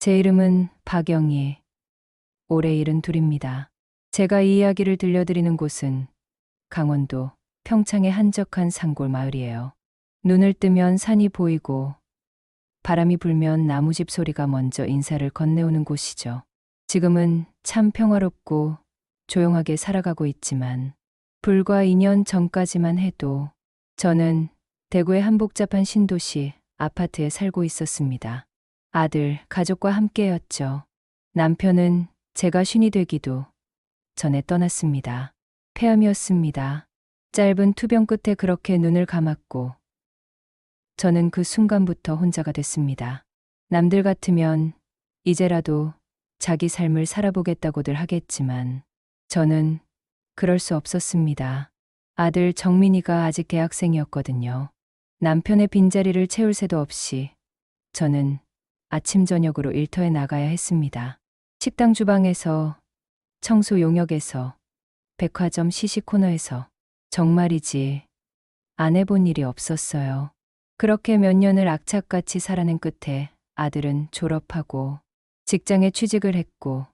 제 이름은 박영희, 올해 72입니다. 제가 이 이야기를 들려드리는 곳은 강원도 평창의 한적한 산골 마을이에요. 눈을 뜨면 산이 보이고 바람이 불면 나무집 소리가 먼저 인사를 건네오는 곳이죠. 지금은 참 평화롭고 조용하게 살아가고 있지만 불과 2년 전까지만 해도 저는 대구의 한 복잡한 신도시 아파트에 살고 있었습니다. 아들, 가족과 함께였죠. 남편은 제가 쉰이 되기도 전에 떠났습니다. 폐암이었습니다. 짧은 투병 끝에 그렇게 눈을 감았고 저는 그 순간부터 혼자가 됐습니다. 남들 같으면 이제라도 자기 삶을 살아보겠다고들 하겠지만 저는 그럴 수 없었습니다. 아들 정민이가 아직 대학생이었거든요. 남편의 빈자리를 채울 새도 없이 저는 아침 저녁으로 일터에 나가야 했습니다. 식당 주방에서, 청소 용역에서, 백화점 시식 코너에서 정말이지 안 해본 일이 없었어요. 그렇게 몇 년을 악착같이 살아낸 끝에 아들은 졸업하고 직장에 취직을 했고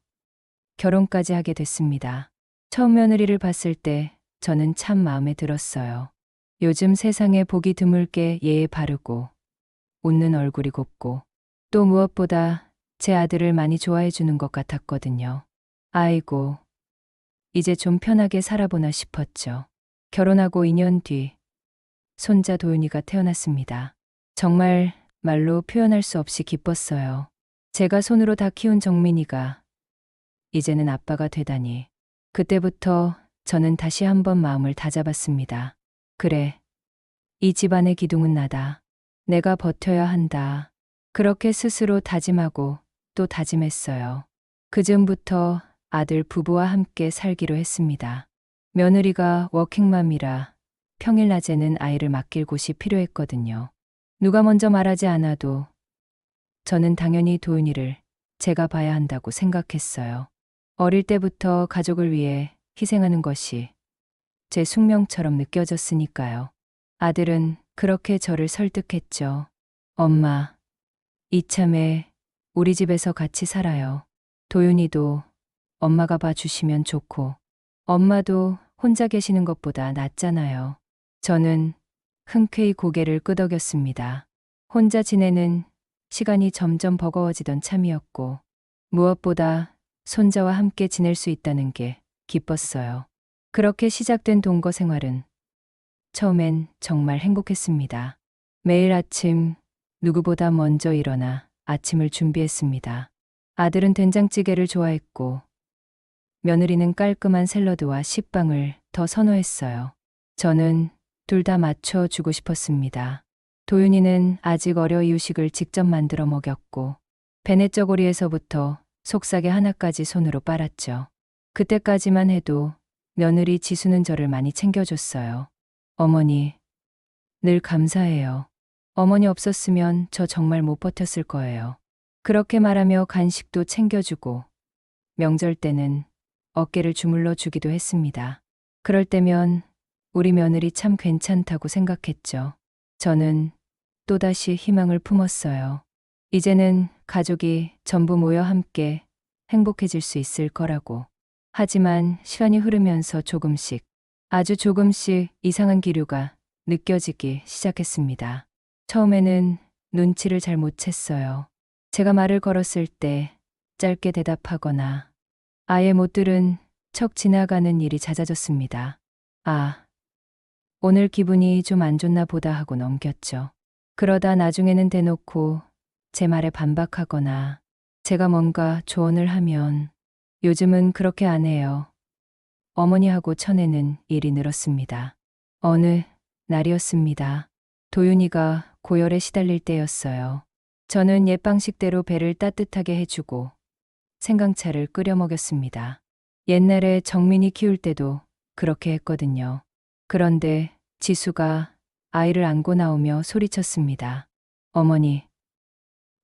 결혼까지 하게 됐습니다. 처음 며느리를 봤을 때 저는 참 마음에 들었어요. 요즘 세상에 보기 드물게 예의 바르고 웃는 얼굴이 곱고 또 무엇보다 제 아들을 많이 좋아해 주는 것 같았거든요. 아이고, 이제 좀 편하게 살아보나 싶었죠. 결혼하고 2년 뒤 손자 도윤이가 태어났습니다. 정말 말로 표현할 수 없이 기뻤어요. 제가 손으로 다 키운 정민이가 이제는 아빠가 되다니. 그때부터 저는 다시 한번 마음을 다잡았습니다. 그래, 이 집안의 기둥은 나다. 내가 버텨야 한다. 그렇게 스스로 다짐하고 또 다짐했어요. 그즈음부터 아들 부부와 함께 살기로 했습니다. 며느리가 워킹맘이라 평일 낮에는 아이를 맡길 곳이 필요했거든요. 누가 먼저 말하지 않아도 저는 당연히 도윤이를 제가 봐야 한다고 생각했어요. 어릴 때부터 가족을 위해 희생하는 것이 제 숙명처럼 느껴졌으니까요. 아들은 그렇게 저를 설득했죠. 엄마, 이참에 우리 집에서 같이 살아요. 도윤이도 엄마가 봐주시면 좋고 엄마도 혼자 계시는 것보다 낫잖아요. 저는 흔쾌히 고개를 끄덕였습니다. 혼자 지내는 시간이 점점 버거워지던 참이었고 무엇보다 손자와 함께 지낼 수 있다는 게 기뻤어요. 그렇게 시작된 동거 생활은 처음엔 정말 행복했습니다. 매일 아침 누구보다 먼저 일어나 아침을 준비했습니다. 아들은 된장찌개를 좋아했고 며느리는 깔끔한 샐러드와 식빵을 더 선호했어요. 저는 둘 다 맞춰주고 싶었습니다. 도윤이는 아직 어려 이유식을 직접 만들어 먹였고 베네쩌고리에서부터 속삭이 하나까지 손으로 빨았죠. 그때까지만 해도 며느리 지수는 저를 많이 챙겨줬어요. 어머니, 늘 감사해요. 어머니 없었으면 저 정말 못 버텼을 거예요. 그렇게 말하며 간식도 챙겨주고 명절 때는 어깨를 주물러 주기도 했습니다. 그럴 때면 우리 며느리 참 괜찮다고 생각했죠. 저는 또다시 희망을 품었어요. 이제는 가족이 전부 모여 함께 행복해질 수 있을 거라고. 하지만 시간이 흐르면서 조금씩, 아주 조금씩 이상한 기류가 느껴지기 시작했습니다. 처음에는 눈치를 잘 못 챘어요. 제가 말을 걸었을 때 짧게 대답하거나 아예 못 들은 척 지나가는 일이 잦아졌습니다. 아, 오늘 기분이 좀 안 좋나 보다 하고 넘겼죠. 그러다 나중에는 대놓고 제 말에 반박하거나 제가 뭔가 조언을 하면 요즘은 그렇게 안 해요. 어머니하고 처내는 일이 늘었습니다. 어느 날이었습니다. 도윤이가 고열에 시달릴 때였어요. 저는 옛 방식대로 배를 따뜻하게 해주고 생강차를 끓여 먹였습니다. 옛날에 정민이 키울 때도 그렇게 했거든요. 그런데 지수가 아이를 안고 나오며 소리쳤습니다. 어머니,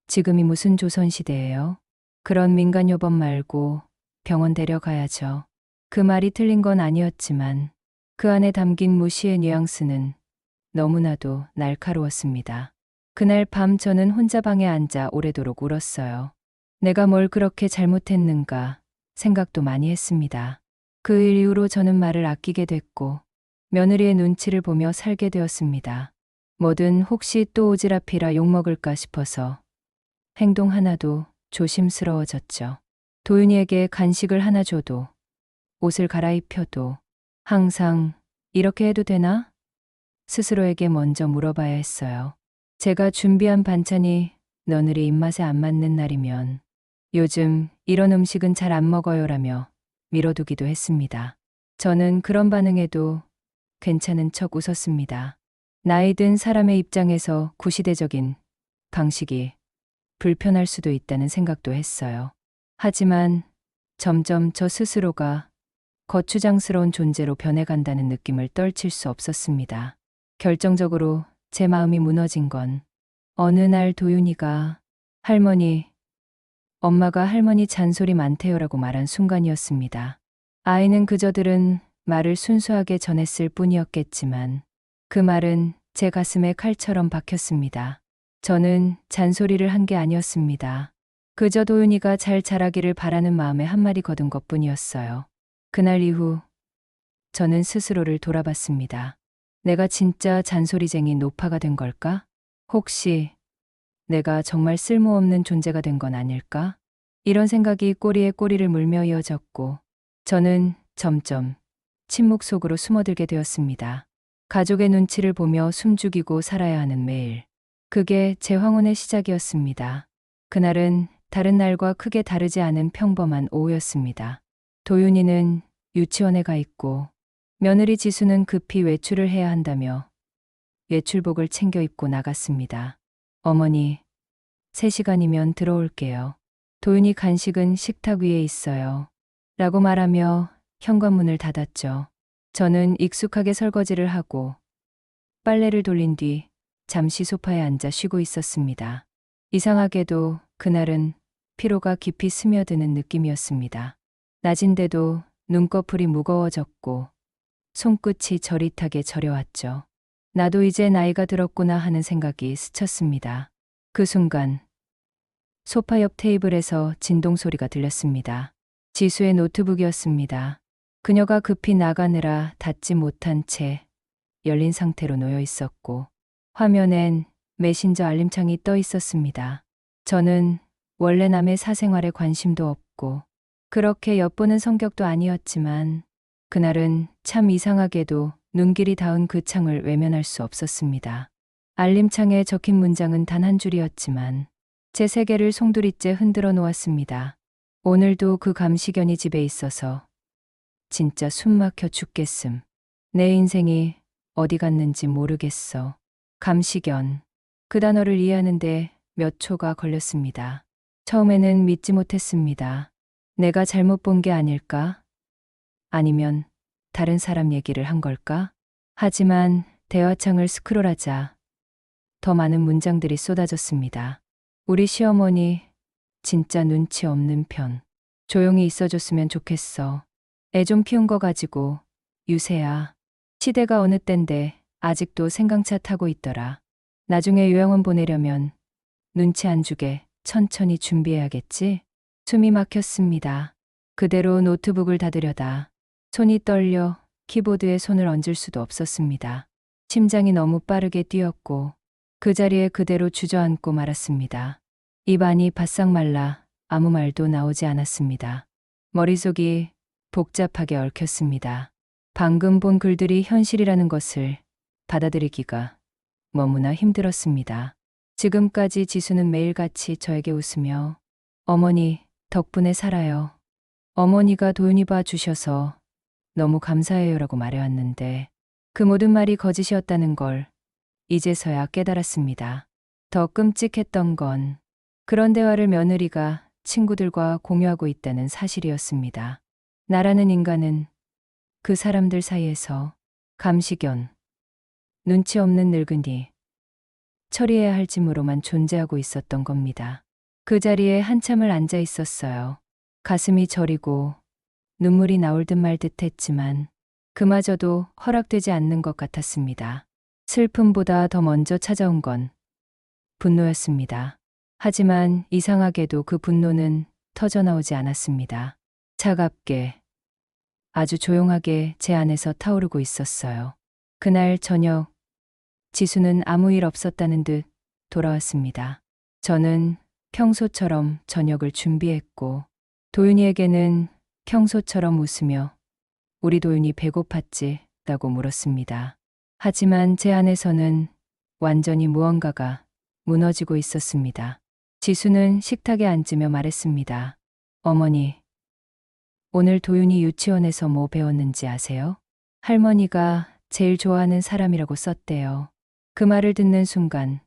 지금이 무슨 조선시대예요? 그런 민간요법 말고 병원 데려가야죠. 그 말이 틀린 건 아니었지만 그 안에 담긴 무시의 뉘앙스는 너무나도 날카로웠습니다. 그날 밤 저는 혼자 방에 앉아 오래도록 울었어요. 내가 뭘 그렇게 잘못했는가 생각도 많이 했습니다. 그 일 이후로 저는 말을 아끼게 됐고 며느리의 눈치를 보며 살게 되었습니다. 뭐든 혹시 또 오지랖이라 욕먹을까 싶어서 행동 하나도 조심스러워졌죠. 도윤이에게 간식을 하나 줘도 옷을 갈아입혀도 항상 이렇게 해도 되나? 스스로에게 먼저 물어봐야 했어요. 제가 준비한 반찬이 며느리 입맛에 안 맞는 날이면 요즘 이런 음식은 잘 안 먹어요라며 미뤄두기도 했습니다. 저는 그런 반응에도 괜찮은 척 웃었습니다. 나이 든 사람의 입장에서 구시대적인 방식이 불편할 수도 있다는 생각도 했어요. 하지만 점점 저 스스로가 거추장스러운 존재로 변해간다는 느낌을 떨칠 수 없었습니다. 결정적으로 제 마음이 무너진 건 어느 날 도윤이가 엄마가 할머니 잔소리 많대요라고 말한 순간이었습니다. 아이는 그저들은 말을 순수하게 전했을 뿐이었겠지만 그 말은 제 가슴에 칼처럼 박혔습니다. 저는 잔소리를 한 게 아니었습니다. 그저 도윤이가 잘 자라기를 바라는 마음에 한마디 거둔 것뿐이었어요. 그날 이후 저는 스스로를 돌아봤습니다. 내가 진짜 잔소리쟁이 노파가 된 걸까? 혹시 내가 정말 쓸모없는 존재가 된 건 아닐까? 이런 생각이 꼬리에 꼬리를 물며 이어졌고 저는 점점 침묵 속으로 숨어들게 되었습니다. 가족의 눈치를 보며 숨죽이고 살아야 하는 매일. 그게 제 황혼의 시작이었습니다. 그날은 다른 날과 크게 다르지 않은 평범한 오후였습니다. 도윤이는 유치원에 가 있고 며느리 지수는 급히 외출을 해야 한다며 외출복을 챙겨 입고 나갔습니다. 어머니, 3시간이면 들어올게요. 도윤이 간식은 식탁 위에 있어요. 라고 말하며 현관문을 닫았죠. 저는 익숙하게 설거지를 하고 빨래를 돌린 뒤 잠시 소파에 앉아 쉬고 있었습니다. 이상하게도 그날은 피로가 깊이 스며드는 느낌이었습니다. 낮인데도 눈꺼풀이 무거워졌고 손끝이 저릿하게 저려왔죠. 나도 이제 나이가 들었구나 하는 생각이 스쳤습니다. 그 순간 소파 옆 테이블에서 진동 소리가 들렸습니다. 지수의 노트북이었습니다. 그녀가 급히 나가느라 닫지 못한 채 열린 상태로 놓여 있었고 화면엔 메신저 알림창이 떠 있었습니다. 저는 원래 남의 사생활에 관심도 없고 그렇게 엿보는 성격도 아니었지만 그날은 참 이상하게도 눈길이 닿은 그 창을 외면할 수 없었습니다. 알림창에 적힌 문장은 단 한 줄이었지만 제 세계를 송두리째 흔들어 놓았습니다. 오늘도 그 감시견이 집에 있어서 진짜 숨막혀 죽겠음. 내 인생이 어디 갔는지 모르겠어. 감시견. 그 단어를 이해하는데 몇 초가 걸렸습니다. 처음에는 믿지 못했습니다. 내가 잘못 본 게 아닐까? 아니면 다른 사람 얘기를 한 걸까? 하지만 대화창을 스크롤하자 더 많은 문장들이 쏟아졌습니다. 우리 시어머니 진짜 눈치 없는 편. 조용히 있어줬으면 좋겠어. 애 좀 키운 거 가지고 유세야. 시대가 어느 땐데 아직도 생강차 타고 있더라. 나중에 요양원 보내려면 눈치 안 주게 천천히 준비해야겠지? 숨이 막혔습니다. 그대로 노트북을 닫으려다 손이 떨려 키보드에 손을 얹을 수도 없었습니다. 심장이 너무 빠르게 뛰었고 그 자리에 그대로 주저앉고 말았습니다. 입안이 바싹 말라 아무 말도 나오지 않았습니다. 머릿속이 복잡하게 얽혔습니다. 방금 본 글들이 현실이라는 것을 받아들이기가 너무나 힘들었습니다. 지금까지 지수는 매일같이 저에게 웃으며 어머니 덕분에 살아요. 어머니가 도윤이 봐주셔서 너무 감사해요라고 말해왔는데 그 모든 말이 거짓이었다는 걸 이제서야 깨달았습니다. 더 끔찍했던 건 그런 대화를 며느리가 친구들과 공유하고 있다는 사실이었습니다. 나라는 인간은 그 사람들 사이에서 감시견, 눈치 없는 늙은이, 처리해야 할 짐으로만 존재하고 있었던 겁니다. 그 자리에 한참을 앉아 있었어요. 가슴이 저리고 눈물이 나올 듯 말 듯 했지만 그마저도 허락되지 않는 것 같았습니다. 슬픔보다 더 먼저 찾아온 건 분노였습니다. 하지만 이상하게도 그 분노는 터져나오지 않았습니다. 차갑게, 아주 조용하게 제 안에서 타오르고 있었어요. 그날 저녁, 지수는 아무 일 없었다는 듯 돌아왔습니다. 저는 평소처럼 저녁을 준비했고, 도윤이에게는 평소처럼 웃으며 우리 도윤이 배고팠지? 라고 물었습니다. 하지만 제 안에서는 완전히 무언가가 무너지고 있었습니다. 지수는 식탁에 앉으며 말했습니다. 어머니, 오늘 도윤이 유치원에서 뭐 배웠는지 아세요? 할머니가 제일 좋아하는 사람이라고 썼대요. 그 말을 듣는 순간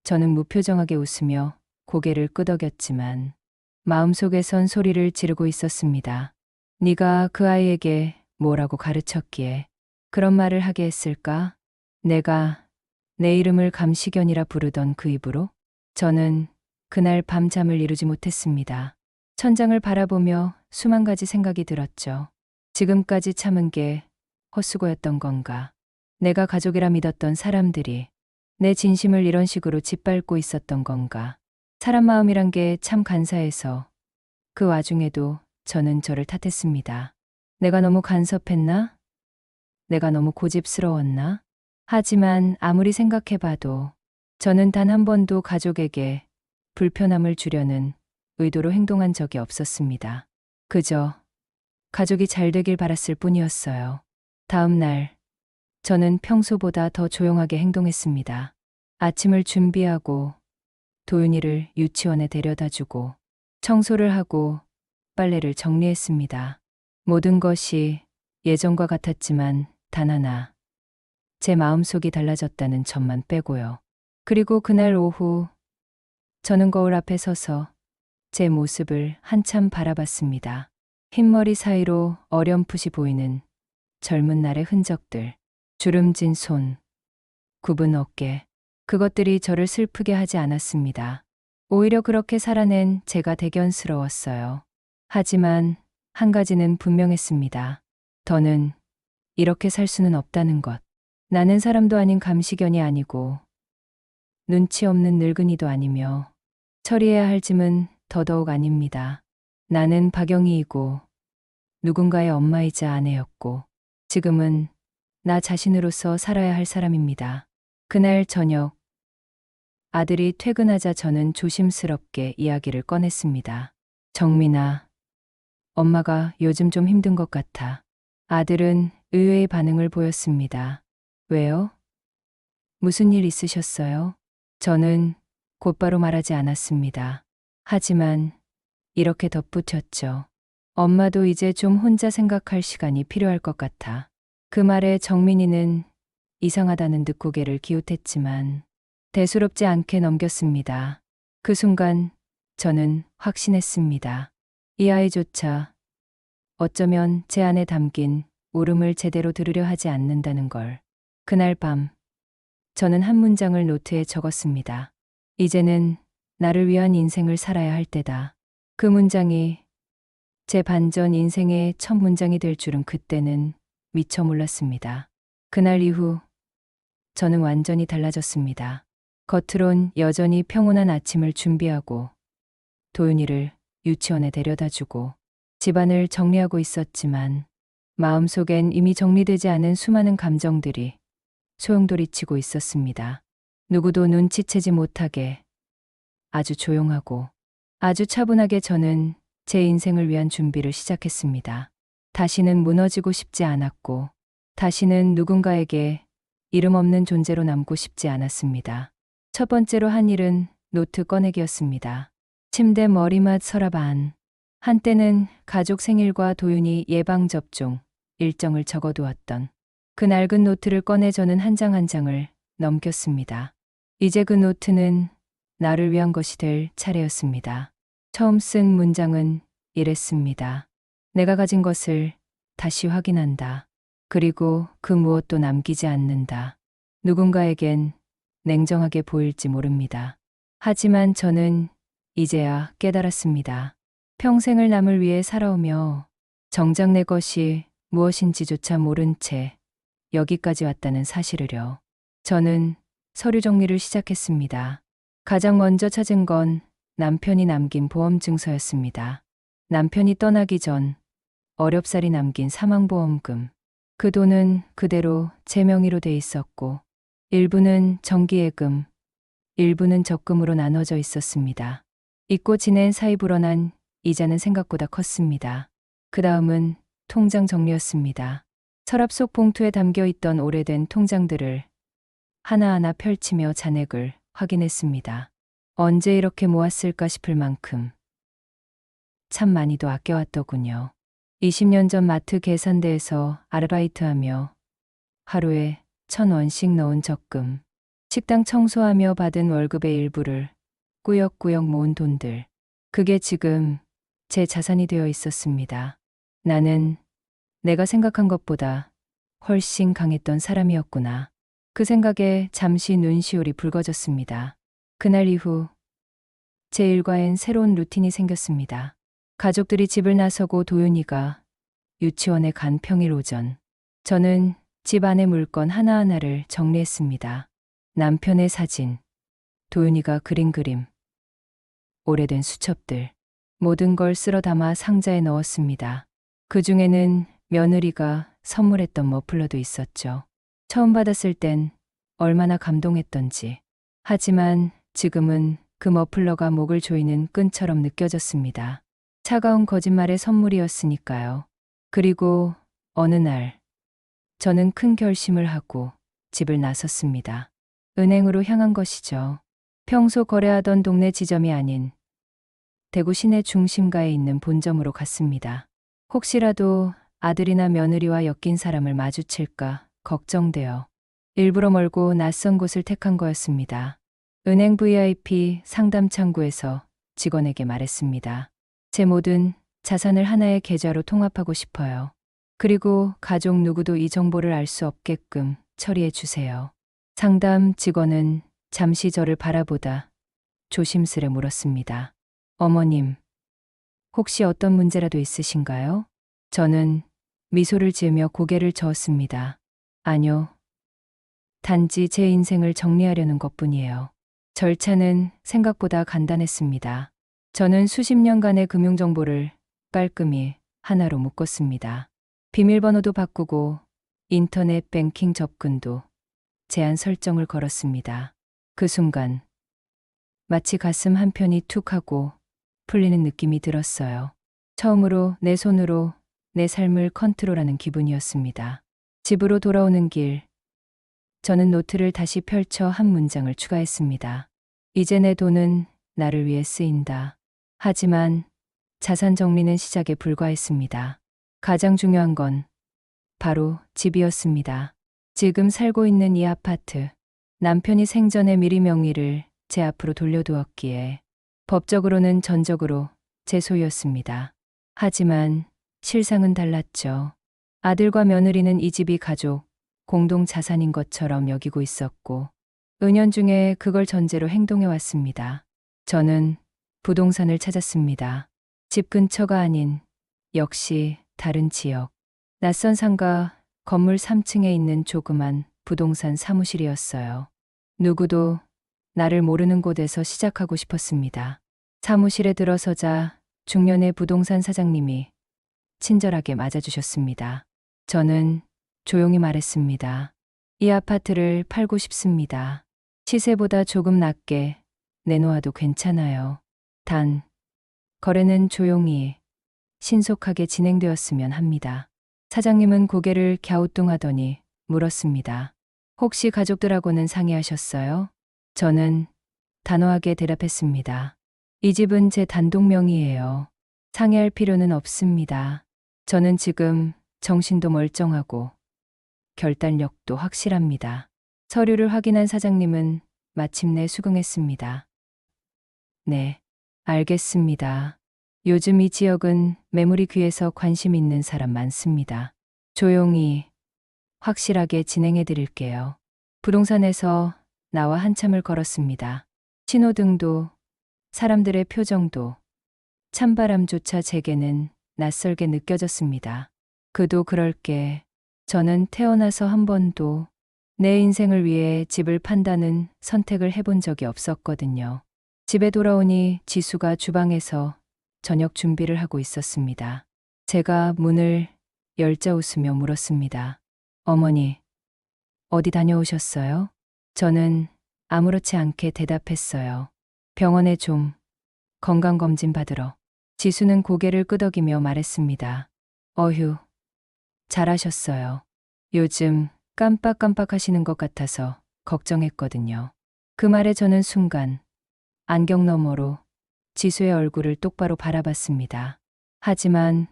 저는 무표정하게 웃으며 고개를 끄덕였지만 마음속에선 소리를 지르고 있었습니다. 네가 그 아이에게 뭐라고 가르쳤기에 그런 말을 하게 했을까? 내가 내 이름을 감시견이라 부르던 그 입으로? 저는 그날 밤 잠을 이루지 못했습니다. 천장을 바라보며 수만 가지 생각이 들었죠. 지금까지 참은 게 헛수고였던 건가? 내가 가족이라 믿었던 사람들이 내 진심을 이런 식으로 짓밟고 있었던 건가? 사람 마음이란 게 참 간사해서 그 와중에도 저는 저를 탓했습니다. 내가 너무 간섭했나? 내가 너무 고집스러웠나? 하지만 아무리 생각해봐도 저는 단 한 번도 가족에게 불편함을 주려는 의도로 행동한 적이 없었습니다. 그저 가족이 잘 되길 바랐을 뿐이었어요. 다음 날, 저는 평소보다 더 조용하게 행동했습니다. 아침을 준비하고 도윤이를 유치원에 데려다 주고 청소를 하고 빨래를 정리했습니다. 모든 것이 예전과 같았지만 단 하나, 제 마음속이 달라졌다는 점만 빼고요. 그리고 그날 오후, 저는 거울 앞에 서서 제 모습을 한참 바라봤습니다. 흰머리 사이로 어렴풋이 보이는 젊은 날의 흔적들, 주름진 손, 굽은 어깨, 그것들이 저를 슬프게 하지 않았습니다. 오히려 그렇게 살아낸 제가 대견스러웠어요. 하지만 한 가지는 분명했습니다. 더는 이렇게 살 수는 없다는 것. 나는 사람도 아닌 감시견이 아니고 눈치 없는 늙은이도 아니며 처리해야 할 짐은 더더욱 아닙니다. 나는 박영희이고 누군가의 엄마이자 아내였고 지금은 나 자신으로서 살아야 할 사람입니다. 그날 저녁, 아들이 퇴근하자 저는 조심스럽게 이야기를 꺼냈습니다. 정민아, 엄마가 요즘 좀 힘든 것 같아. 아들은 의외의 반응을 보였습니다. 왜요? 무슨 일 있으셨어요? 저는 곧바로 말하지 않았습니다. 하지만 이렇게 덧붙였죠. 엄마도 이제 좀 혼자 생각할 시간이 필요할 것 같아. 그 말에 정민이는 이상하다는 듯 고개를 기웃했지만 대수롭지 않게 넘겼습니다. 그 순간 저는 확신했습니다. 이 아이조차 어쩌면 제 안에 담긴 울음을 제대로 들으려 하지 않는다는 걸. 그날 밤 저는 한 문장을 노트에 적었습니다. 이제는 나를 위한 인생을 살아야 할 때다. 그 문장이 제 반전 인생의 첫 문장이 될 줄은 그때는 미처 몰랐습니다. 그날 이후 저는 완전히 달라졌습니다. 겉으론 여전히 평온한 아침을 준비하고 도윤이를 유치원에 데려다 주고 집안을 정리하고 있었지만 마음속엔 이미 정리되지 않은 수많은 감정들이 소용돌이치고 있었습니다. 누구도 눈치채지 못하게 아주 조용하고 아주 차분하게 저는 제 인생을 위한 준비를 시작했습니다. 다시는 무너지고 싶지 않았고 다시는 누군가에게 이름 없는 존재로 남고 싶지 않았습니다. 첫 번째로 한 일은 노트 꺼내기였습니다. 침대 머리맡 서랍 안. 한때는 가족 생일과 도윤이 예방접종 일정을 적어두었던 그 낡은 노트를 꺼내 저는 한 장 한 장을 넘겼습니다. 이제 그 노트는 나를 위한 것이 될 차례였습니다. 처음 쓴 문장은 이랬습니다. 내가 가진 것을 다시 확인한다. 그리고 그 무엇도 남기지 않는다. 누군가에겐 냉정하게 보일지 모릅니다. 하지만 저는 이제야 깨달았습니다. 평생을 남을 위해 살아오며 정작 내 것이 무엇인지조차 모른 채 여기까지 왔다는 사실을요. 저는 서류 정리를 시작했습니다. 가장 먼저 찾은 건 남편이 남긴 보험증서였습니다. 남편이 떠나기 전 어렵사리 남긴 사망보험금. 그 돈은 그대로 제 명의로 돼 있었고, 일부는 정기예금, 일부는 적금으로 나눠져 있었습니다. 잊고 지낸 사이 불어난 이자는 생각보다 컸습니다. 그 다음은 통장 정리였습니다. 서랍 속 봉투에 담겨 있던 오래된 통장들을 하나하나 펼치며 잔액을 확인했습니다. 언제 이렇게 모았을까 싶을 만큼 참 많이도 아껴왔더군요. 20년 전 마트 계산대에서 아르바이트하며 하루에 1,000원씩 넣은 적금, 식당 청소하며 받은 월급의 일부를 꾸역꾸역 모은 돈들. 그게 지금 제 자산이 되어 있었습니다. 나는 내가 생각한 것보다 훨씬 강했던 사람이었구나. 그 생각에 잠시 눈시울이 붉어졌습니다. 그날 이후 제 일과엔 새로운 루틴이 생겼습니다. 가족들이 집을 나서고 도윤이가 유치원에 간 평일 오전, 저는 집 안의 물건 하나하나를 정리했습니다. 남편의 사진, 도윤이가 그린 그림, 오래된 수첩들, 모든 걸 쓸어 담아 상자에 넣었습니다. 그 중에는 며느리가 선물했던 머플러도 있었죠. 처음 받았을 땐 얼마나 감동했던지. 하지만 지금은 그 머플러가 목을 조이는 끈처럼 느껴졌습니다. 차가운 거짓말의 선물이었으니까요. 그리고 어느 날 저는 큰 결심을 하고 집을 나섰습니다. 은행으로 향한 것이죠. 평소 거래하던 동네 지점이 아닌 대구 시내 중심가에 있는 본점으로 갔습니다. 혹시라도 아들이나 며느리와 엮인 사람을 마주칠까 걱정되어 일부러 멀고 낯선 곳을 택한 거였습니다. 은행 VIP 상담 창구에서 직원에게 말했습니다. 제 모든 자산을 하나의 계좌로 통합하고 싶어요. 그리고 가족 누구도 이 정보를 알 수 없게끔 처리해 주세요. 상담 직원은 잠시 저를 바라보다 조심스레 물었습니다. 어머님, 혹시 어떤 문제라도 있으신가요? 저는 미소를 지으며 고개를 저었습니다. 아니요. 단지 제 인생을 정리하려는 것뿐이에요. 절차는 생각보다 간단했습니다. 저는 수십 년간의 금융정보를 깔끔히 하나로 묶었습니다. 비밀번호도 바꾸고 인터넷 뱅킹 접근도 제한 설정을 걸었습니다. 그 순간 마치 가슴 한편이 툭 하고 풀리는 느낌이 들었어요. 처음으로 내 손으로 내 삶을 컨트롤하는 기분이었습니다. 집으로 돌아오는 길, 저는 노트를 다시 펼쳐 한 문장을 추가했습니다. 이제 내 돈은 나를 위해 쓰인다. 하지만 자산 정리는 시작에 불과했습니다. 가장 중요한 건 바로 집이었습니다. 지금 살고 있는 이 아파트, 남편이 생전에 미리 명의를 제 앞으로 돌려두었기에 법적으로는 전적으로 제 소유였습니다. 하지만 실상은 달랐죠. 아들과 며느리는 이 집이 가족, 공동 자산인 것처럼 여기고 있었고 은연중에 그걸 전제로 행동해 왔습니다. 저는 부동산을 찾았습니다. 집 근처가 아닌 역시 다른 지역. 낯선 상가 건물 3층에 있는 조그만 부동산 사무실이었어요. 누구도 나를 모르는 곳에서 시작하고 싶었습니다. 사무실에 들어서자 중년의 부동산 사장님이 친절하게 맞아주셨습니다. 저는 조용히 말했습니다. 이 아파트를 팔고 싶습니다. 시세보다 조금 낮게 내놓아도 괜찮아요. 단, 거래는 조용히, 신속하게 진행되었으면 합니다. 사장님은 고개를 갸우뚱하더니 물었습니다. 혹시 가족들하고는 상의하셨어요? 저는 단호하게 대답했습니다. 이 집은 제 단독 명의예요. 상의할 필요는 없습니다. 저는 지금 정신도 멀쩡하고 결단력도 확실합니다. 서류를 확인한 사장님은 마침내 수긍했습니다. 네, 알겠습니다. 요즘 이 지역은 매물이 귀해서 관심 있는 사람 많습니다. 조용히, 확실하게 진행해 드릴게요. 부동산에서 나와 한참을 걸었습니다. 신호등도, 사람들의 표정도, 찬바람조차 제게는 낯설게 느껴졌습니다. 그도 그럴 게 저는 태어나서 한 번도 내 인생을 위해 집을 판다는 선택을 해본 적이 없었거든요. 집에 돌아오니 지수가 주방에서 저녁 준비를 하고 있었습니다. 제가 문을 열자 웃으며 물었습니다. 어머니, 어디 다녀오셨어요? 저는 아무렇지 않게 대답했어요. 병원에 좀 건강검진 받으러. 지수는 고개를 끄덕이며 말했습니다. 어휴, 잘하셨어요. 요즘 깜빡깜빡 하시는 것 같아서 걱정했거든요. 그 말에 저는 순간 안경 너머로 지수의 얼굴을 똑바로 바라봤습니다. 하지만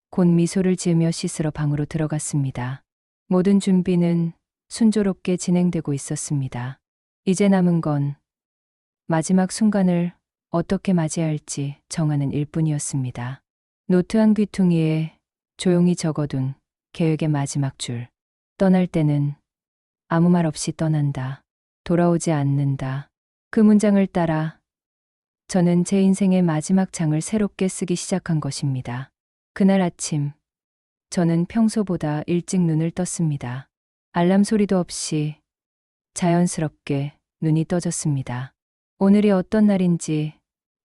곧 미소를 지으며 씻으러 방으로 들어갔습니다. 모든 준비는 순조롭게 진행되고 있었습니다. 이제 남은 건 마지막 순간을 어떻게 맞이할지 정하는 일뿐이었습니다. 노트 한 귀퉁이에 조용히 적어둔 계획의 마지막 줄. 떠날 때는 아무 말 없이 떠난다. 돌아오지 않는다. 그 문장을 따라 저는 제 인생의 마지막 장을 새롭게 쓰기 시작한 것입니다. 그날 아침, 저는 평소보다 일찍 눈을 떴습니다. 알람 소리도 없이 자연스럽게 눈이 떠졌습니다. 오늘이 어떤 날인지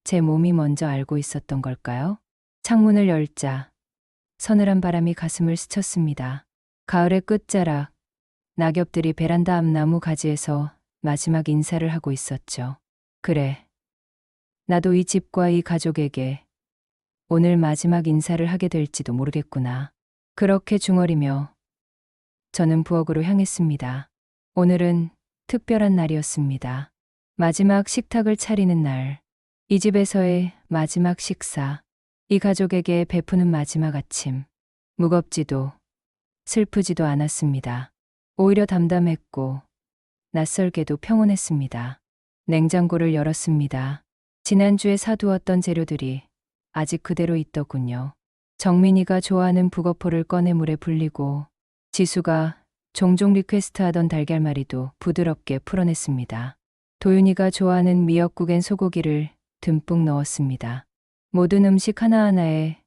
제 몸이 먼저 알고 있었던 걸까요? 창문을 열자 서늘한 바람이 가슴을 스쳤습니다. 가을의 끝자락, 낙엽들이 베란다 앞 나무 가지에서 마지막 인사를 하고 있었죠. 그래, 나도 이 집과 이 가족에게 오늘 마지막 인사를 하게 될지도 모르겠구나. 그렇게 중얼이며 저는 부엌으로 향했습니다. 오늘은 특별한 날이었습니다. 마지막 식탁을 차리는 날, 이 집에서의 마지막 식사, 이 가족에게 베푸는 마지막 아침. 무겁지도 슬프지도 않았습니다. 오히려 담담했고 낯설게도 평온했습니다. 냉장고를 열었습니다. 지난주에 사두었던 재료들이 아직 그대로 있더군요. 정민이가 좋아하는 북어포를 꺼내 물에 불리고 지수가 종종 리퀘스트하던 달걀말이도 부드럽게 풀어냈습니다. 도윤이가 좋아하는 미역국엔 소고기를 듬뿍 넣었습니다. 모든 음식 하나하나에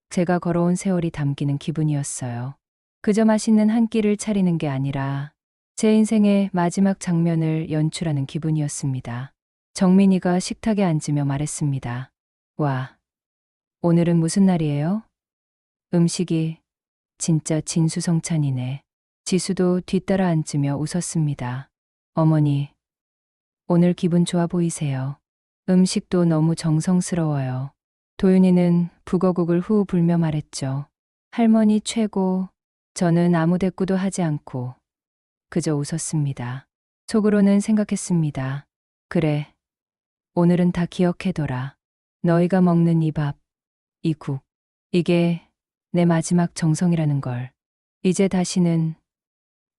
제가 걸어온 세월이 담기는 기분이었어요. 그저 맛있는 한 끼를 차리는 게 아니라 제 인생의 마지막 장면을 연출하는 기분이었습니다. 정민이가 식탁에 앉으며 말했습니다. 와, 오늘은 무슨 날이에요? 음식이 진짜 진수성찬이네. 지수도 뒤따라 앉으며 웃었습니다. 어머니, 오늘 기분 좋아 보이세요. 음식도 너무 정성스러워요. 도윤이는 북어국을 후 불며 말했죠. 할머니 최고. 저는 아무 대꾸도 하지 않고 그저 웃었습니다. 속으로는 생각했습니다. 그래, 오늘은 다 기억해둬라. 너희가 먹는 이 밥, 이 국, 이게 내 마지막 정성이라는 걸. 이제 다시는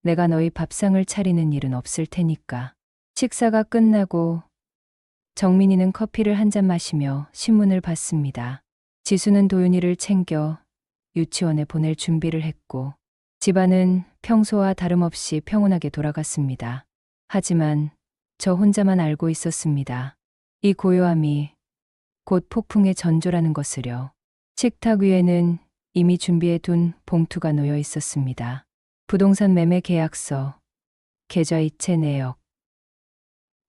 내가 너희 밥상을 차리는 일은 없을 테니까. 식사가 끝나고 정민이는 커피를 한 잔 마시며 신문을 봤습니다. 지수는 도윤이를 챙겨 유치원에 보낼 준비를 했고 집안은 평소와 다름없이 평온하게 돌아갔습니다. 하지만 저 혼자만 알고 있었습니다. 이 고요함이 곧 폭풍의 전조라는 것을요. 식탁 위에는 이미 준비해 둔 봉투가 놓여 있었습니다. 부동산 매매 계약서, 계좌 이체 내역,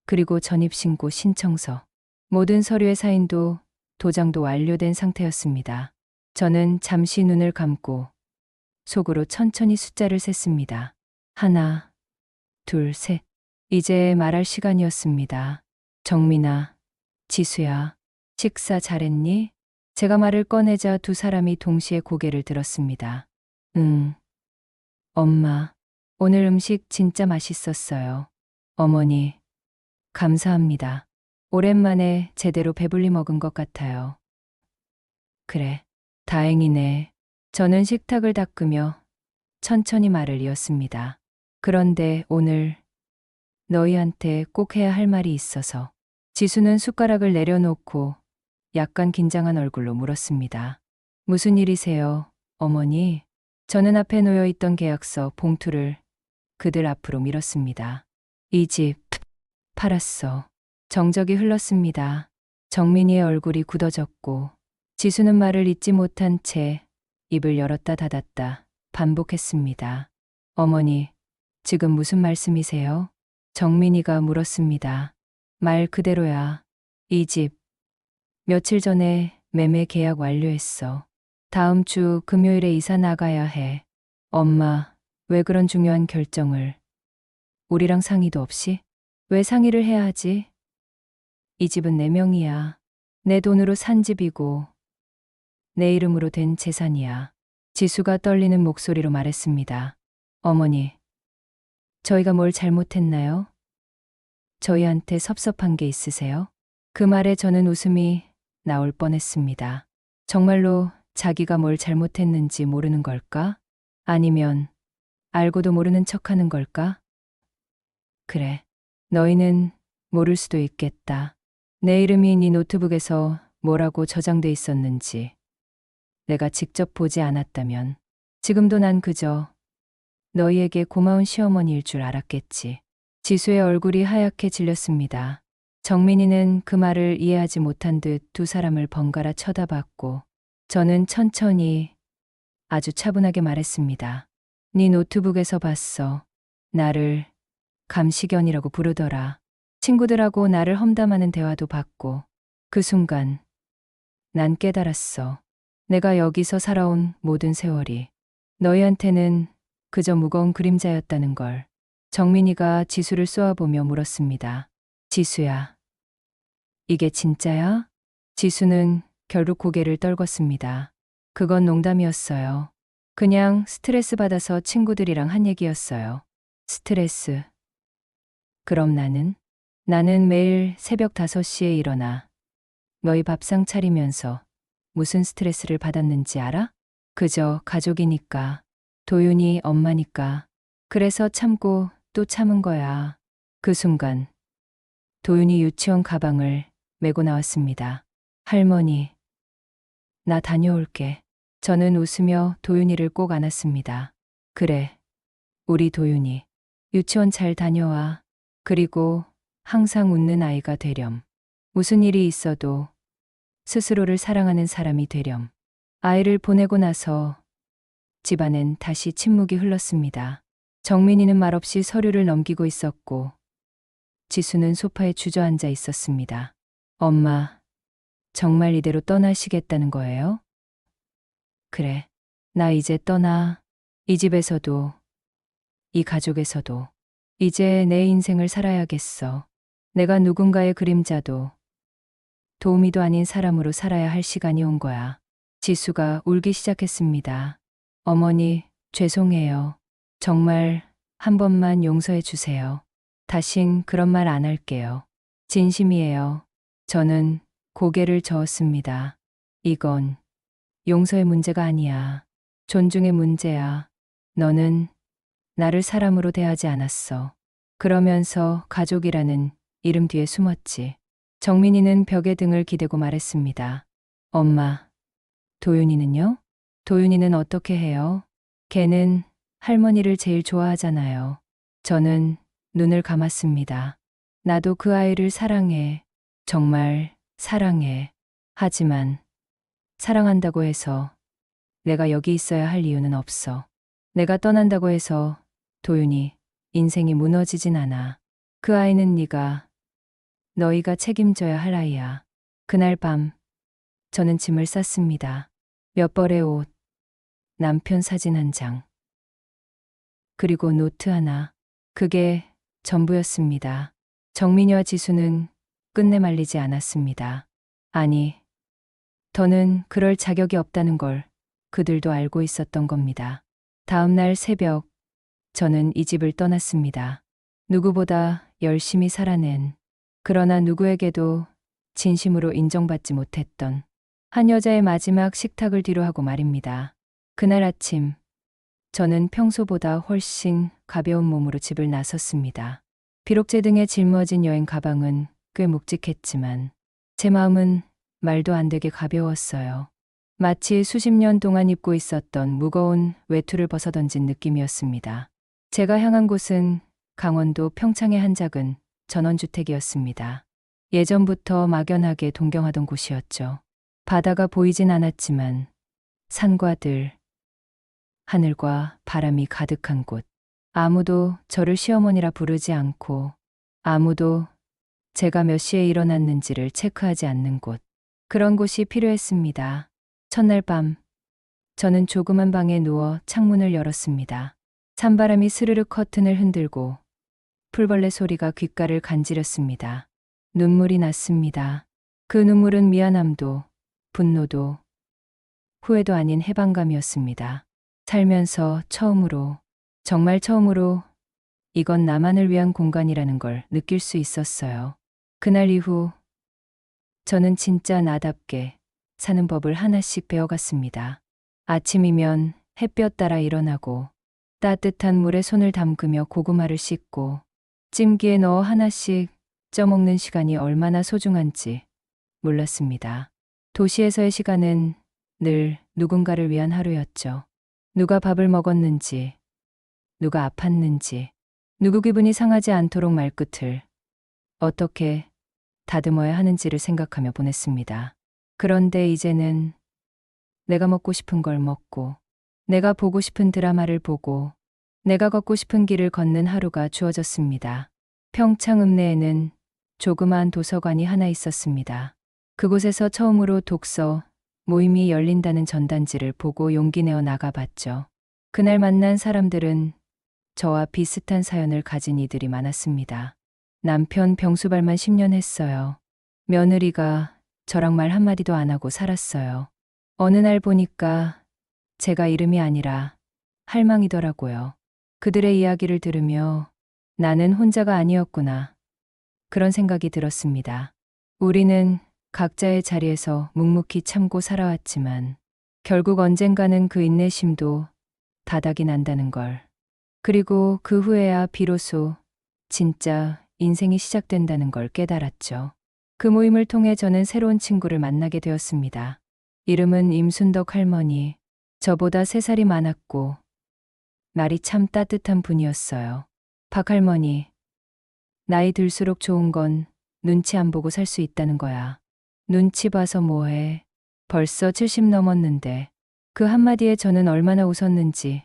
그리고 전입신고 신청서. 모든 서류의 사인도 도장도 완료된 상태였습니다. 저는 잠시 눈을 감고 속으로 천천히 숫자를 셌습니다. 하나, 둘, 셋. 이제 말할 시간이었습니다. 정민아, 지수야, 식사 잘했니? 제가 말을 꺼내자 두 사람이 동시에 고개를 들었습니다. 엄마, 오늘 음식 진짜 맛있었어요. 어머니, 감사합니다. 오랜만에 제대로 배불리 먹은 것 같아요. 그래, 다행이네. 저는 식탁을 닦으며 천천히 말을 이었습니다. 그런데 오늘 너희한테 꼭 해야 할 말이 있어서. 지수는 숟가락을 내려놓고 약간 긴장한 얼굴로 물었습니다. 무슨 일이세요, 어머니? 저는 앞에 놓여 있던 계약서 봉투를 그들 앞으로 밀었습니다. 이 집 팔았어. 정적이 흘렀습니다. 정민이의 얼굴이 굳어졌고 지수는 말을 잇지 못한 채 입을 열었다 닫았다 반복했습니다. 어머니, 지금 무슨 말씀이세요? 정민이가 물었습니다. 말 그대로야. 이 집 며칠 전에 매매 계약 완료했어. 다음 주 금요일에 이사 나가야 해. 엄마, 왜 그런 중요한 결정을 우리랑 상의도 없이? 왜 상의를 해야 하지? 이 집은 내 명이야. 내 돈으로 산 집이고 내 이름으로 된 재산이야. 지수가 떨리는 목소리로 말했습니다. 어머니, 저희가 뭘 잘못했나요? 저희한테 섭섭한 게 있으세요? 그 말에 저는 웃음이 나올 뻔했습니다. 정말로 자기가 뭘 잘못했는지 모르는 걸까? 아니면 알고도 모르는 척하는 걸까? 그래, 너희는 모를 수도 있겠다. 내 이름이 네 노트북에서 뭐라고 저장돼 있었는지 내가 직접 보지 않았다면 지금도 난 그저 너희에게 고마운 시어머니일 줄 알았겠지. 지수의 얼굴이 하얗게 질렸습니다. 정민이는 그 말을 이해하지 못한 듯 두 사람을 번갈아 쳐다봤고 저는 천천히 아주 차분하게 말했습니다. 네 노트북에서 봤어. 나를 감시견이라고 부르더라. 친구들하고 나를 험담하는 대화도 봤고 그 순간 난 깨달았어. 내가 여기서 살아온 모든 세월이 너희한테는 그저 무거운 그림자였다는 걸. 정민이가 지수를 쏘아보며 물었습니다. 지수야, 이게 진짜야? 지수는 결국 고개를 떨궜습니다. 그건 농담이었어요. 그냥 스트레스 받아서 친구들이랑 한 얘기였어요. 스트레스. 그럼 나는 매일 새벽 5시에 일어나 너희 밥상 차리면서 무슨 스트레스를 받았는지 알아? 그저 가족이니까, 도윤이 엄마니까. 그래서 참고 또 참은 거야. 그 순간 도윤이 유치원 가방을 메고 나왔습니다. 할머니, 나 다녀올게. 저는 웃으며 도윤이를 꼭 안았습니다. 그래, 우리 도윤이. 유치원 잘 다녀와. 그리고 항상 웃는 아이가 되렴. 무슨 일이 있어도 스스로를 사랑하는 사람이 되렴. 아이를 보내고 나서 집안엔 다시 침묵이 흘렀습니다. 정민이는 말없이 서류를 넘기고 있었고 지수는 소파에 주저앉아 있었습니다. 엄마, 정말 이대로 떠나시겠다는 거예요? 그래, 나 이제 떠나. 이 집에서도, 이 가족에서도. 이제 내 인생을 살아야겠어. 내가 누군가의 그림자도 도우미도 아닌 사람으로 살아야 할 시간이 온 거야. 지수가 울기 시작했습니다. 어머니, 죄송해요. 정말 한 번만 용서해 주세요. 다신 그런 말 안 할게요. 진심이에요. 저는 고개를 저었습니다. 이건 용서의 문제가 아니야. 존중의 문제야. 너는 나를 사람으로 대하지 않았어. 그러면서 가족이라는 이름 뒤에 숨었지. 정민이는 벽에 등을 기대고 말했습니다. 엄마, 도윤이는요? 도윤이는 어떻게 해요? 걔는 할머니를 제일 좋아하잖아요. 저는 눈을 감았습니다. 나도 그 아이를 사랑해. 정말 사랑해. 하지만 사랑한다고 해서 내가 여기 있어야 할 이유는 없어. 내가 떠난다고 해서 도윤이 인생이 무너지진 않아. 그 아이는 너희가 책임져야 할 아이야. 그날 밤 저는 짐을 쌌습니다. 몇 벌의 옷, 남편 사진 한 장, 그리고 노트 하나. 그게 전부였습니다. 정민이와 지수는 끝내 말리지 않았습니다. 아니, 더는 그럴 자격이 없다는 걸 그들도 알고 있었던 겁니다. 다음 날 새벽, 저는 이 집을 떠났습니다. 누구보다 열심히 살아낸, 그러나 누구에게도 진심으로 인정받지 못했던 한 여자의 마지막 식탁을 뒤로하고 말입니다. 그날 아침, 저는 평소보다 훨씬 가벼운 몸으로 집을 나섰습니다. 비록 제 등에 짊어진 여행 가방은 꽤 묵직했지만 제 마음은 말도 안 되게 가벼웠어요. 마치 수십 년 동안 입고 있었던 무거운 외투를 벗어던진 느낌이었습니다. 제가 향한 곳은 강원도 평창의 한 작은 전원주택이었습니다. 예전부터 막연하게 동경하던 곳이었죠. 바다가 보이진 않았지만 산과 들, 하늘과 바람이 가득한 곳. 아무도 저를 시어머니라 부르지 않고 아무도 제가 몇 시에 일어났는지를 체크하지 않는 곳. 그런 곳이 필요했습니다. 첫날 밤, 저는 조그만 방에 누워 창문을 열었습니다. 찬바람이 스르르 커튼을 흔들고 풀벌레 소리가 귓가를 간지렸습니다. 눈물이 났습니다. 그 눈물은 미안함도, 분노도, 후회도 아닌 해방감이었습니다. 살면서 처음으로, 정말 처음으로 이건 나만을 위한 공간이라는 걸 느낄 수 있었어요. 그날 이후 저는 진짜 나답게 사는 법을 하나씩 배워갔습니다. 아침이면 햇볕 따라 일어나고 따뜻한 물에 손을 담그며 고구마를 씻고 찜기에 넣어 하나씩 쪄먹는 시간이 얼마나 소중한지 몰랐습니다. 도시에서의 시간은 늘 누군가를 위한 하루였죠. 누가 밥을 먹었는지, 누가 아팠는지, 누구 기분이 상하지 않도록 말끝을 어떻게 다듬어야 하는지를 생각하며 보냈습니다. 그런데 이제는 내가 먹고 싶은 걸 먹고, 내가 보고 싶은 드라마를 보고, 내가 걷고 싶은 길을 걷는 하루가 주어졌습니다. 평창 읍내에는 조그마한 도서관이 하나 있었습니다. 그곳에서 처음으로 독서 모임이 열린다는 전단지를 보고 용기 내어 나가봤죠. 그날 만난 사람들은 저와 비슷한 사연을 가진 이들이 많았습니다. 남편 병수발만 10년 했어요. 며느리가 저랑 말 한마디도 안 하고 살았어요. 어느 날 보니까 제가 이름이 아니라 할망이더라고요. 그들의 이야기를 들으며 나는 혼자가 아니었구나. 그런 생각이 들었습니다. 우리는 각자의 자리에서 묵묵히 참고 살아왔지만 결국 언젠가는 그 인내심도 바닥이 난다는 걸. 그리고 그 후에야 비로소 진짜 인생이 시작된다는 걸 깨달았죠. 그 모임을 통해 저는 새로운 친구를 만나게 되었습니다. 이름은 임순덕 할머니. 저보다 3살이 많았고 말이 참 따뜻한 분이었어요. 박 할머니, 나이 들수록 좋은 건 눈치 안 보고 살 수 있다는 거야. 눈치 봐서 뭐해. 벌써 70 넘었는데. 그 한마디에 저는 얼마나 웃었는지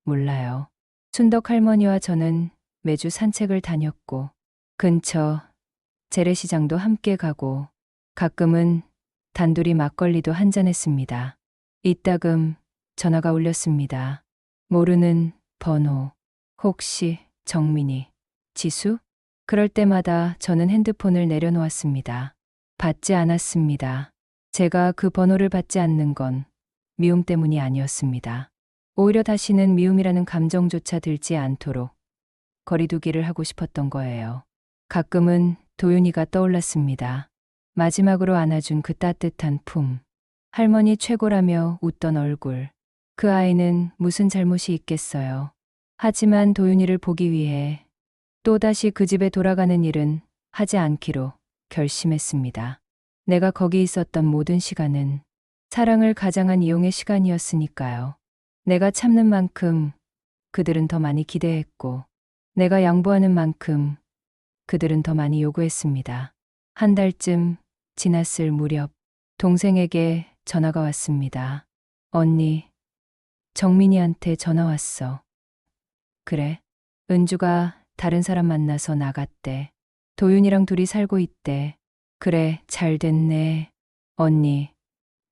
몰라요. 순덕 할머니와 저는 매주 산책을 다녔고 근처 재래시장도 함께 가고 가끔은 단둘이 막걸리도 한잔했습니다. 이따금 전화가 울렸습니다. 모르는 번호. 혹시 정민이, 지수? 그럴 때마다 저는 핸드폰을 내려놓았습니다. 받지 않았습니다. 제가 그 번호를 받지 않는 건 미움 때문이 아니었습니다. 오히려 다시는 미움이라는 감정조차 들지 않도록 거리두기를 하고 싶었던 거예요. 가끔은 도윤이가 떠올랐습니다. 마지막으로 안아준 그 따뜻한 품. 할머니 최고라며 웃던 얼굴. 그 아이는 무슨 잘못이 있겠어요. 하지만 도윤이를 보기 위해 또다시 그 집에 돌아가는 일은 하지 않기로 결심했습니다. 내가 거기 있었던 모든 시간은 사랑을 가장한 이용의 시간이었으니까요. 내가 참는 만큼 그들은 더 많이 기대했고 내가 양보하는 만큼 그들은 더 많이 요구했습니다. 한 달쯤 지났을 무렵 동생에게 전화가 왔습니다. 언니, 정민이한테 전화 왔어. 그래? 은주가 다른 사람 만나서 나갔대. 도윤이랑 둘이 살고 있대. 그래, 잘 됐네. 언니,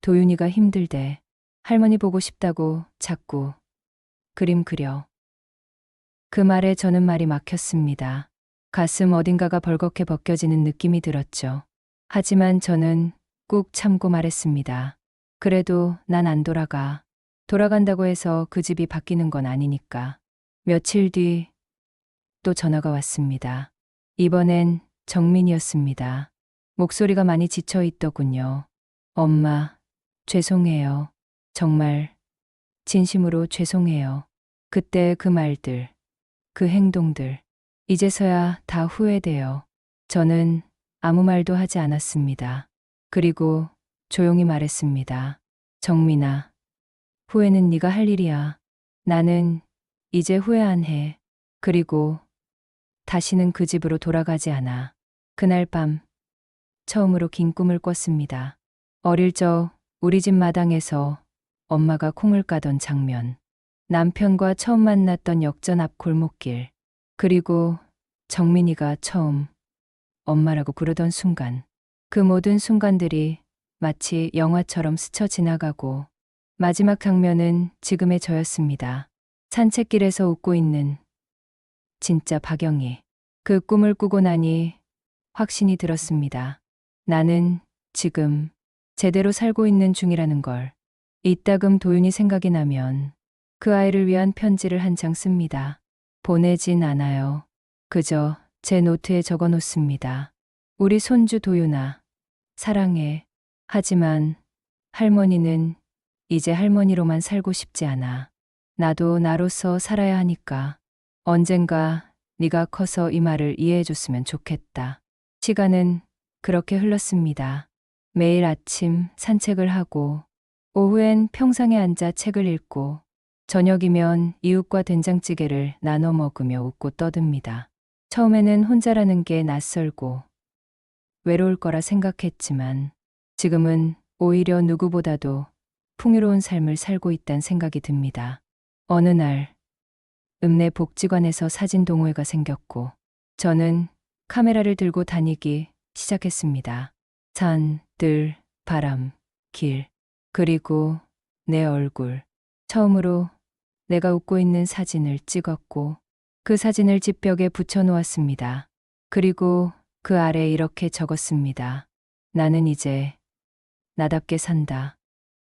도윤이가 힘들대. 할머니 보고 싶다고 자꾸 그림 그려. 그 말에 저는 말이 막혔습니다. 가슴 어딘가가 벌겋게 벗겨지는 느낌이 들었죠. 하지만 저는 꾹 참고 말했습니다. 그래도 난 안 돌아가. 돌아간다고 해서 그 집이 바뀌는 건 아니니까. 며칠 뒤 또 전화가 왔습니다. 이번엔 정민이었습니다. 목소리가 많이 지쳐 있더군요. 엄마, 죄송해요. 정말 진심으로 죄송해요. 그때 그 말들, 그 행동들, 이제서야 다 후회돼요. 저는 아무 말도 하지 않았습니다. 그리고 조용히 말했습니다. 정민아, 후회는 네가 할 일이야. 나는 이제 후회 안 해. 그리고 다시는 그 집으로 돌아가지 않아. 그날 밤 처음으로 긴 꿈을 꿨습니다. 어릴 적 우리 집 마당에서 엄마가 콩을 까던 장면. 남편과 처음 만났던 역전 앞 골목길, 그리고 정민이가 처음 엄마라고 부르던 순간, 그 모든 순간들이 마치 영화처럼 스쳐 지나가고 마지막 장면은 지금의 저였습니다. 산책길에서 웃고 있는 진짜 박영희. 그 꿈을 꾸고 나니 확신이 들었습니다. 나는 지금 제대로 살고 있는 중이라는 걸. 이따금 도윤이 생각이 나면 그 아이를 위한 편지를 한 장 씁니다. 보내진 않아요. 그저 제 노트에 적어 놓습니다. 우리 손주 도윤아, 사랑해. 하지만 할머니는 이제 할머니로만 살고 싶지 않아. 나도 나로서 살아야 하니까. 언젠가 네가 커서 이 말을 이해해 줬으면 좋겠다. 시간은 그렇게 흘렀습니다. 매일 아침 산책을 하고, 오후엔 평상에 앉아 책을 읽고, 저녁이면 이웃과 된장찌개를 나눠 먹으며 웃고 떠듭니다. 처음에는 혼자라는 게 낯설고 외로울 거라 생각했지만 지금은 오히려 누구보다도 풍요로운 삶을 살고 있다는 생각이 듭니다. 어느 날 읍내 복지관에서 사진 동호회가 생겼고 저는 카메라를 들고 다니기 시작했습니다. 산, 들, 바람, 길, 그리고 내 얼굴. 처음으로 내가 웃고 있는 사진을 찍었고 그 사진을 집벽에 붙여 놓았습니다. 그리고 그 아래 이렇게 적었습니다. 나는 이제 나답게 산다.